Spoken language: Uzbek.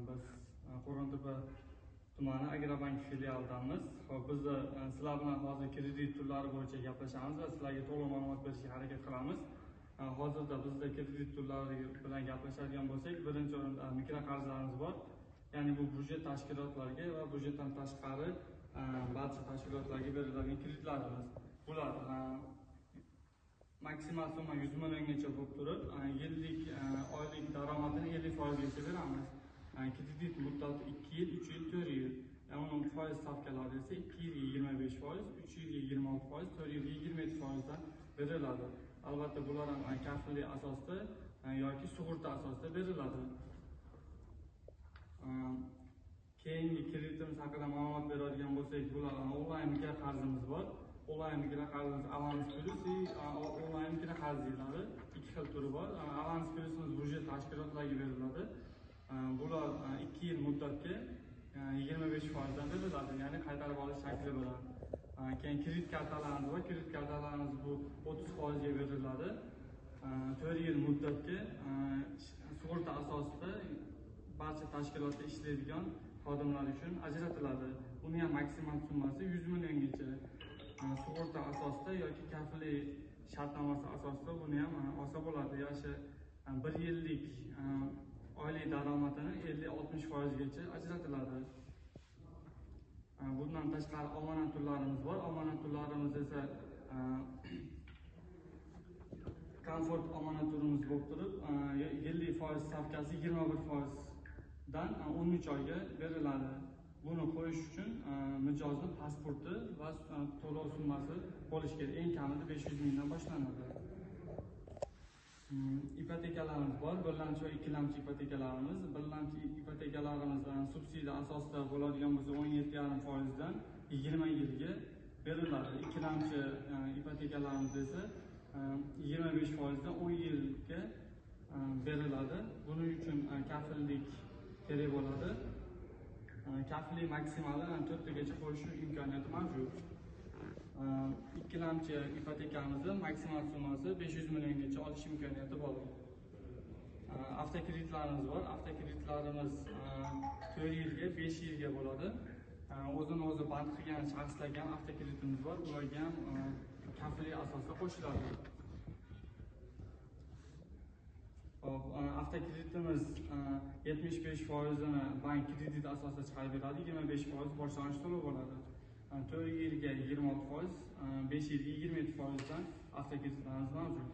Biz Qo'rg'ontepa tumani Agrobank filialidamiz. Hop, biz sizlar bilan hozir kredit turlari bo'yicha gaplashamiz va sizlarga to'liq ma'lumot berishga harakat qilamiz. Hozirda bizda kredit turlari bilan gaplashadigan bo'lsak, birinchi o'rinda mikroqarzlarimiz bor. Ya'ni bu budjet tashkilotlarga va budjetdan tashqari barcha tashkilotlarga beriladigan kreditlarimiz. Bular maksimal summa 100 milliongacha bo'lib turib, yillik oylik daromadini 50% gacha beramiz. Kredit muddati 2 yil, 3 yil, 4 yil. Uni foiz stavkalari esa 2 yilga 25%, 3 yilga 26%, 4 yilga 27% dan beriladi. Albatta bular ham kafillik asosida yoki sug'urta asosida beriladi. Keyingi kreditimiz haqida ma'lumot beradigan bo'lsak, bular onlayn mikroqarzimiz bor. Onlayn mikroqarzimiz avans plus, onlayn mikroqarz deyiladi. Ikki xil turi bor. Avans plusimiz budjet tashkilotlarga beriladi. Bular 2 yil muddatga 25% dan beriladi, ya'ni qaytarib olish shakli bilan. Keyin kredit kartalarimiz bor. Kredit kartalarimiz bu 30% ga beriladi. 4 yil muddatga sug'urta asosida barcha tashkilotda ishlaydigan xodimlar uchun ajratiladi. Uni ham maksimal summasi 100 milliongacha. Sug'urta asosida yoki kafillik shartnomasi asosida buni ham olsa bo'ladi. Yoshi 1 yillik oylik daromadini 50-60% gacha ajratiladi. Bundan tashqari omonat turlarimiz bor. Omonat turlarimiz esa komfort omonat turimiz bo'lib turib, yillik foiz stavkasi 21% dan 13 oyga beriladi. Buni qo'yish uchun mijozning pasporti va to'lov summasi bo'lishi kerak. Eng kamida 500 mingdan boshlanadi. İpotekalarimiz bor. Birlamchi va ikkilamchi ipotekalarimiz. Birlamchi ipotekalarimiz subsidiya asosida bo'ladigan bo'lsa 17,5% dan 20 yilga beriladi. Ikkilamchi ipotekalarimiz esa 25% dan 10 yilga beriladi. Buning uchun kafillik kerak bo'ladi. Kafillik maksimali 4 tagacha qo'yish imkoniyati mavjud. Ikkilamchi ipotekamizning maksimal summasi 500 milliongacha olish imkoniyati bor. Avtokreditlarimiz bor. Avtokreditlarimiz 4 yilga, 5 yilga bo'ladi. O'zini o'zi band qilgan shaxslarga ham avtokreditimiz bor. Ularga ham kafillik asosida qo'shiladi. Avtokreditimiz 75% ni bank kredit asosida chiqarib beradi, 25% boshlang'ich to'lov bo'ladi. 4 yilga 26%, 5 yilga 27% dan avtokreditlarimiz mavjud.